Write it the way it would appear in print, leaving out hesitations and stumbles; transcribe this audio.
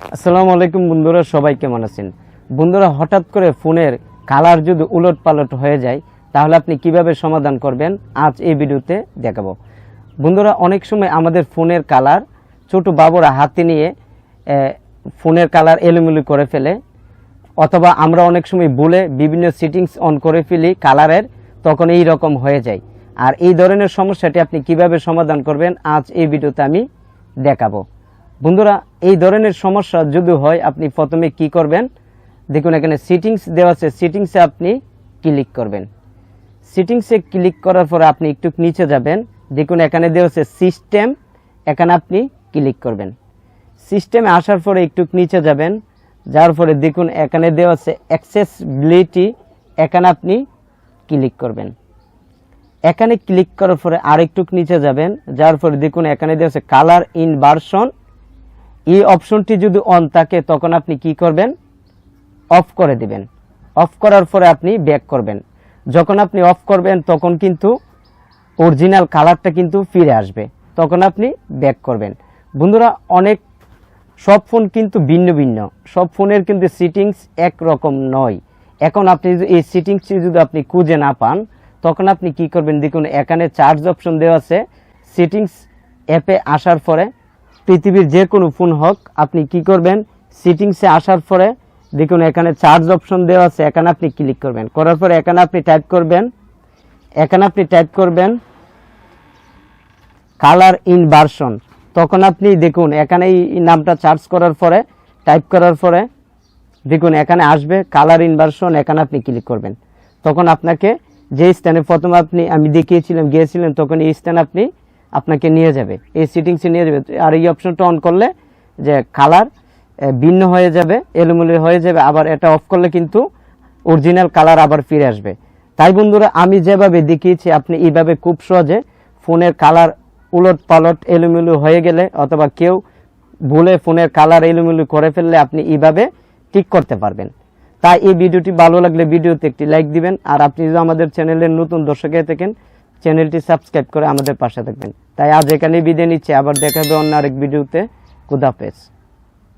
আসসালামু আলাইকুম বন্ধুরা, সবাই কেমন আছেন? বন্ধুরা, হঠাৎ করে ফোনের কালার যদি উলটপালট হয়ে যায় তাহলে আপনি কিভাবে সমাধান করবেন আজ এই ভিডিওতে দেখাবো। বন্ধুরা, অনেক সময় আমাদের ফোনের কালার ছোট বাবুরা হাতে নিয়ে ফোনের কালার এলোমেলো করে ফেলে, অথবা আমরা অনেক সময় ভুলে বিভিন্ন সেটিংস অন করে ফেলি কালারের, তখন এই রকম হয়ে যায়। আর এই ধরনের সমস্যাটি আপনি কিভাবে সমাধান করবেন আজ এই ভিডিওতে আমি দেখাবো। বন্ধুরা, এই ধরনের সমস্যা যদি হয় আপনি প্রথমে কি করবেন, দেখুন এখানে সেটিংস দেওয়া আছে, সেটিংসে আপনি ক্লিক করবেন। সেটিংসে ক্লিক করার পরে আপনি একটু নিচে যাবেন, দেখুন এখানে দেওয়া আছে সিস্টেম, এখানে আপনি ক্লিক করবেন। সিস্টেমে আসার পরে একটু নিচে যাবেন, যার পরে দেখুন এখানে দেওয়া আছে অ্যাক্সেসিবিলিটি, এখানে আপনি ক্লিক করবেন। এখানে ক্লিক করার পরে আরেকটু নিচে যাবেন, যার পরে দেখুন এখানে দেওয়া আছে কালার ইনভার্সন। এই অপশনটি যদি অন থাকে তখন আপনি কি করবেন, অফ করে দিবেন। অফ করার পরে আপনি ব্যাক করবেন। যখন আপনি অফ করবেন তখন কিন্তু অরিজিনাল কালারটা কিন্তু ফিরে আসবে, তখন আপনি ব্যাক করবেন। বন্ধুরা, সব ফোন কিন্তু ভিন্ন ভিন্ন, সব ফোনের কিন্তু সেটিংস একরকম নয়। এখন আপনি এই সেটিংসটি যদি আপনি খুঁজে না পান তখন আপনি কি করবেন, দেখুন এখানে চার্জ অপশন দেওয়া আছে। সেটিংস অ্যাপে আসার পরে পৃথিবীর যে কোনো ফোন হোক আপনি কি করবেন, সেটিংসে আসার পরে দেখুন এখানে চার্জ অপশন দেওয়া আছে, এখানে আপনি ক্লিক করবেন। করার পরে এখানে আপনি টাইপ করবেন কালার ইনভার্সন। তখন আপনি দেখুন এখানে এই নামটা সার্চ করার পরে টাইপ করার পরে দেখুন এখানে আসবে কালার ইনভার্সন, এখানে আপনি ক্লিক করবেন। তখন আপনাকে যে স্থানে প্রথমে আমি গিয়েছিলেন তখন এই স্থানে আপনাকে নিয়ে যাবে, এই সেটিংসে নিয়ে যাবে। আর এই অপশনটা অন করলে যে কালার ভিন্ন হয়ে যাবে, এলোমেলো হয়ে যাবে, আবার এটা অফ করলে কিন্তু অরিজিনাল কালার আবার ফিরে আসবে। তাই বন্ধুরা, আমি যেভাবে দেখিয়েছি আপনি এইভাবে খুব সহজে ফোনের কালার উলট পালট এলোমেলো হয়ে গেলে অথবা কেউ ভুলে ফোনের কালার এলোমেলো করে ফেললে আপনি এইভাবে ঠিক করতে পারবেন। তাই এই ভিডিওটি ভালো লাগলে ভিডিওতে একটি লাইক দিবেন, আর আপনি যদি আমাদের চ্যানেলের নতুন দর্শক হয়ে থাকেন চ্যানেলটি সাবস্ক্রাইব করে আমাদের পাশে থাকবেন। তাই আজ এখানেই বিদায় নিচ্ছি, আবার দেখা হবে অন্য আরেক ভিডিওতে। খুদা হাফেজ।